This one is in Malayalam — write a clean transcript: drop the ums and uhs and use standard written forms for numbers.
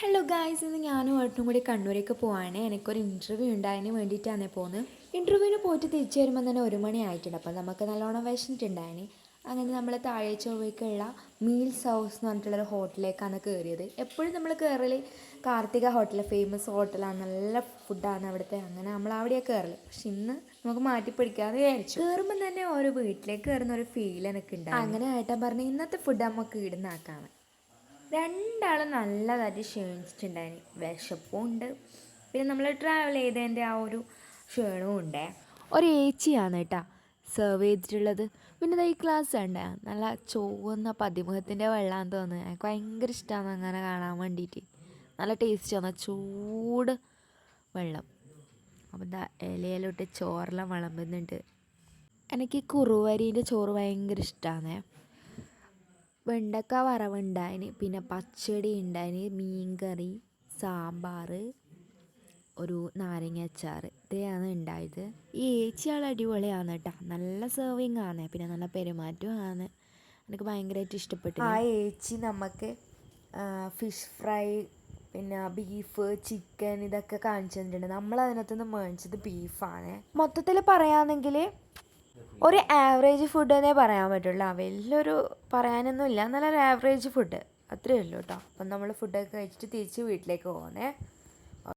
ഹലോ ഗായ്സ്, ഇന്ന് ഞാനും ഏട്ടനും കൂടി കണ്ണൂരേക്ക് പോവാണ്. എനിക്കൊരു ഇൻ്റർവ്യൂ ഉണ്ട്, അതിന് വേണ്ടിയിട്ടാണ് പോകുന്നത്. ഇൻ്റർവ്യൂവിന് പോയിട്ട് തിരിച്ചു വരുമ്പോൾ തന്നെ 1 മണി ആയിട്ടുണ്ട്. അപ്പം നമുക്ക് നല്ലോണം വിശന്നിട്ടുണ്ടായിന്. അങ്ങനെ നമ്മൾ താഴെ ചൊവ്വയ്ക്കുള്ള മീൽസ് ഹൗസ് എന്ന് പറഞ്ഞിട്ടുള്ളൊരു ഹോട്ടലിലേക്കാണ് കയറിയത്. എപ്പോഴും നമ്മൾ കയറൽ കാർത്തിക ഹോട്ടൽ, ഫേമസ് ഹോട്ടലാണ്, നല്ല ഫുഡാണ് അവിടുത്തെ. അങ്ങനെ നമ്മൾ അവിടെയാണ് കയറൽ. പക്ഷെ ഇന്ന് നമുക്ക് മാറ്റി പിടിക്കാമെന്ന് വിചാരിച്ചു. കയറുമ്പം തന്നെ ഓരോ വീട്ടിലേക്ക് കയറുന്ന ഒരു ഫീൽ എനിക്ക് ഉണ്ടായി. അങ്ങനെ ഏട്ടൻ പറഞ്ഞു ഇന്നത്തെ ഫുഡ് നമുക്ക് ഇടുന്നാക്കാണ്. രണ്ടാളും നല്ലതായിട്ട് ക്ഷീണിച്ചിട്ടുണ്ടായിന്. വിശപ്പും ഉണ്ട്, പിന്നെ നമ്മൾ ട്രാവൽ ചെയ്തതിൻ്റെ ആ ഒരു ക്ഷീണവും ഉണ്ട്. ഒരു ഏച്ചിയാണ് കേട്ടോ സെർവ് ചെയ്തിട്ടുള്ളത്. പിന്നെ ഈ ഗ്ലാസ് ഉണ്ട്, നല്ല ചുവന്ന പതിമുഖത്തിൻ്റെ വെള്ളമാണെന്ന് തോന്നുന്നത്. എനിക്ക് ഭയങ്കര ഇഷ്ടമാണ് അങ്ങനെ കാണാൻ വേണ്ടിയിട്ട്. നല്ല ടേസ്റ്റാണ് ചൂട് വെള്ളം. അപ്പം എന്താ ഇലയിലോട്ട് ചോറെല്ലാം വിളമ്പുന്നുണ്ട്. എനിക്ക് കുറുവരീൻ്റെ ചോറ് ഭയങ്കര ഇഷ്ടമാണ്. വെണ്ടക്ക വറവുണ്ടായിന്, പിന്നെ പച്ചടി ഉണ്ടായിന്, മീൻകറി, സാമ്പാർ, ഒരു നാരങ്ങ അച്ചാർ, ഇതാണ് ഉണ്ടായത്. ഈ ഏച്ചിയാൾ അടിപൊളിയാണ് കേട്ടോ, നല്ല സെർവിങ് ആണ്, പിന്നെ നല്ല പെരുമാറ്റവും ആണ്. എനിക്ക് ഭയങ്കരമായിട്ട് ഇഷ്ടപ്പെട്ടു. ആ ഏച്ചി നമുക്ക് ഫിഷ് ഫ്രൈ, പിന്നെ ബീഫ്, ചിക്കൻ ഇതൊക്കെ കാണിച്ചു തന്നിട്ടുണ്ട്. നമ്മളതിനകത്തുനിന്ന് മേടിച്ചത് ബീഫാണ്. മൊത്തത്തിൽ പറയുകയാണെങ്കിൽ ഒരു ആവറേജ് ഫുഡ് എന്നേ പറയാൻ പറ്റുള്ളൂ. വലിയൊരു പറയാനൊന്നുമില്ല, നല്ലൊരു ആവറേജ് ഫുഡ് അത്രയേ ഉള്ളൂ കേട്ടോ. അപ്പം നമ്മൾ ഫുഡൊക്കെ കഴിച്ചിട്ട് തിരിച്ച് വീട്ടിലേക്ക് പോകുന്നേ.